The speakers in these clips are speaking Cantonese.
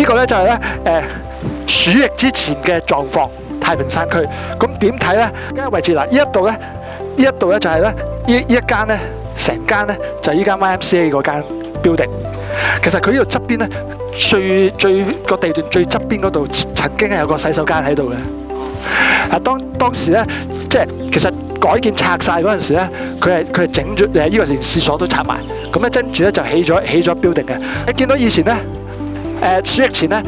呢個咧就係咧鼠疫之前嘅狀況，太平山區。咁點睇咧？呢個位置嗱，呢一度咧就係咧呢一間咧，成間咧就係依間 YMCA 嗰間 building。其實佢呢度側邊咧，最個地段最側邊嗰度曾經係有個洗手間喺度嘅。當時咧，即係其實改建拆晒嗰陣時咧，佢係整咗呢個連廁所都拆埋，咁咧跟住咧就起咗 building 嘅。你見到以前咧，鼠疫前咧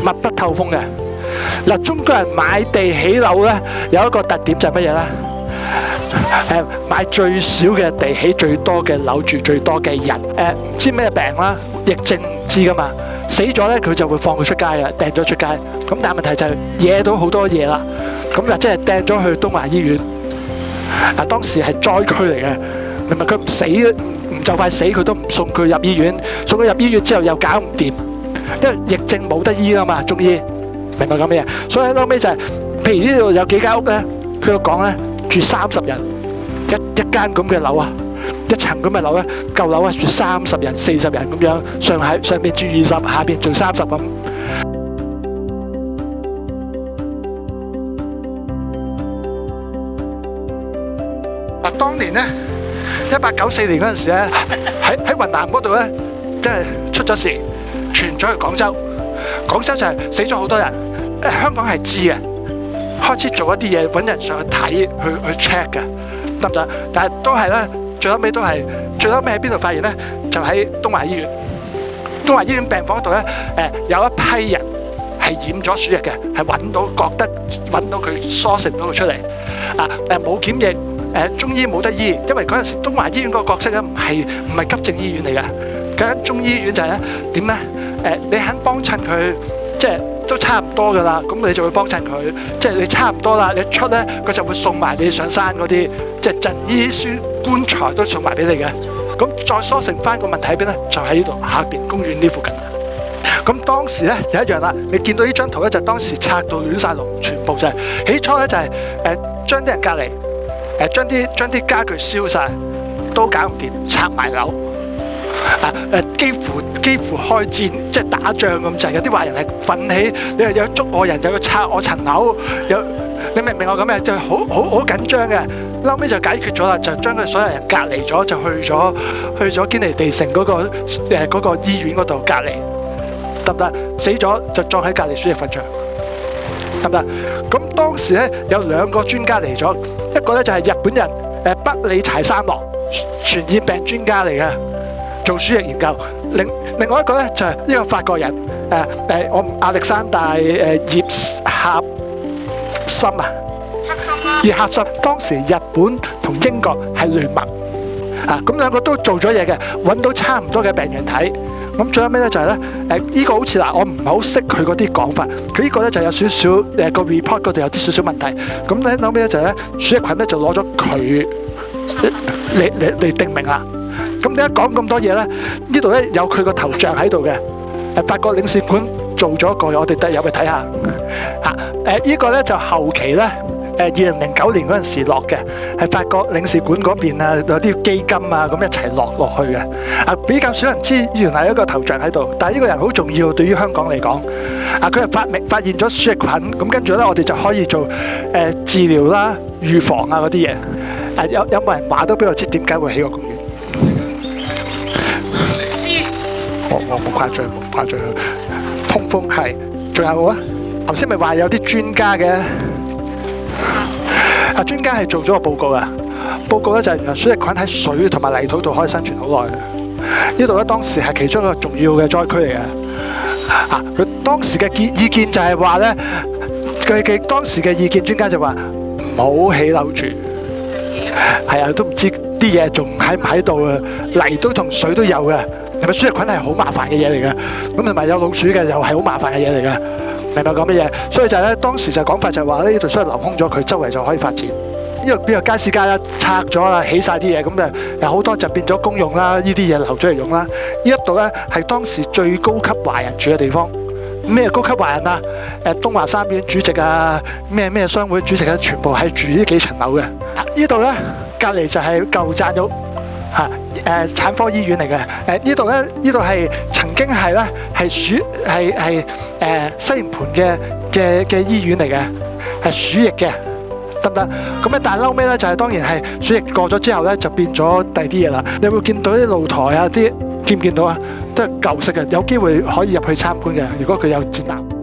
密不透風嘅。嗱，中國人買地起樓咧有一個特點就係乜嘢咧？買最少嘅地起最多嘅樓住最多嘅人。唔知咩病啦，疫症唔知噶嘛。死咗咧，佢就會放佢出街啊，掟咗出街。咁但係問題就係惹到好多嘢啦。咁就即係掟咗去東華醫院。當時係災區嚟嘅，明明佢唔死，唔就快死，佢都唔送佢入醫院。送佢入醫院之後又搞唔掂，因為疫症冇得醫噶嘛，中醫明白咁嘅嘢。所以後尾就係，譬如呢度有幾間屋咧，佢度講咧住30人，一間咁嘅樓啊。一層咁嘅樓咧，舊樓啊住30人、40人咁樣，上邊住20，下邊住30咁。嗱，當年咧，1894年嗰陣時咧，喺雲南嗰度咧，即係出咗事，傳咗去廣州。廣州就係死咗好多人，香港係知嘅，開始做一啲嘢，揾人上去睇，去 check 嘅，得唔得？但係都係咧。最後尾喺邊度發現咧？就喺東華醫院。東華醫院病房嗰度咧，有一批人係染咗鼠疫嘅，係覺得揾到佢疏成到佢出嚟。冇檢疫，中醫冇得醫，因為嗰陣時東華醫院嗰個角色咧唔係急症醫院嚟嘅，嗰間中醫院就係咧點咧？你肯幫襯佢，即係都差唔多噶啦，咁你就會幫襯佢。即係你差唔多啦，你出咧佢就會送埋你上山嗰啲，即係贈醫書棺材都送埋俾你嘅。咁再梳成翻個問題喺邊咧？就喺呢度下邊公園呢附近。咁當時咧有一樣啦，你見到呢張圖咧就當時拆到亂晒龍，全部就係起初咧就係將啲人隔離，將啲家具燒晒，都搞唔掂，拆埋樓。幾乎開戰，即係打仗咁滯。有啲壞人係奮起，你又有捉我人，又要拆我層樓，你明唔明我咁嘅？就好緊張嘅。後尾就解決咗啦，就將佢所有人隔離咗，就去咗堅尼地城嗰個醫院嗰度隔離，得唔得？死咗就葬喺隔離鼠疫墳場，得唔得？咁當時咧有2個專家嚟咗，一個咧就係日本人北里柴三郎，傳染病專家嚟嘅。做鼠疫研究，另外一個咧就係呢個法國人，亞歷山大葉狹森啊，葉狹森。當時日本同英國係聯盟咁2個都做咗嘢嘅，揾到差唔多嘅病原體。咁最後尾咧就係咧呢個好似嗱，我唔係好識佢嗰啲講法，佢呢個咧就有少少個 report 嗰度有啲少少問題。咁咧後尾咧就係咧鼠疫菌咧就攞咗佢嚟定名啦。咁點解講咁多嘢咧？呢度咧有佢個頭像喺度嘅，法國領事館做咗一個，我哋得入去睇下。呢個咧就後期咧，2009年嗰陣時落嘅，係法國領事館嗰邊啊，有啲基金啊咁一齊落去嘅。比較少人知原來有一個頭像喺度，但係呢個人好重要對於香港嚟講。佢係發現咗鼠疫菌，咁跟住咧我哋就可以做治療啦、預防啊嗰啲嘢。有冇人話都俾我知點解會起個公園？我冇誇張，通風係，仲有冇啊？頭先咪話有啲專家嘅，專家係做咗個報告啊。報告咧就係原來鼠疫菌喺水同埋泥土度可以生存好耐嘅。呢度咧當時係其中一個重要嘅災區嚟嘅。佢當時嘅意見就係話咧，佢當時嘅意見專家就話唔好起樓住。係啊，都唔知啲嘢仲喺唔喺度啊？泥都同水都有嘅。係咪鼠疫菌係好麻煩嘅嘢嚟嘅？咁同埋有老鼠嘅又係好麻煩嘅嘢嚟嘅，明白講乜嘢？所以就係咧，當時就講法就係話呢度所以留空咗，佢周圍就可以發展。呢個邊個街市街啦，拆咗啦，起晒啲嘢，咁就有好多就變咗公用啦，呢啲嘢留咗嚟用啦。呢一度咧係當時最高級華人住嘅地方。咩高級華人啊？東華三院主席啊，咩商會主席啊，全部係住呢幾層樓嘅。呢度咧隔離就係舊棧屋。產科醫院嚟嘅。呢度咧，呢度係曾經係咧係西營盤嘅醫院嚟嘅，係鼠疫嘅，得唔得？咁咧，但係嬲尾咧就係當然係鼠疫過咗之後咧就變咗第二啲嘢啦。你會見到啲露台啊，啲見唔見到啊？都係舊式嘅，有機會可以入去參觀嘅。如果佢有展覽。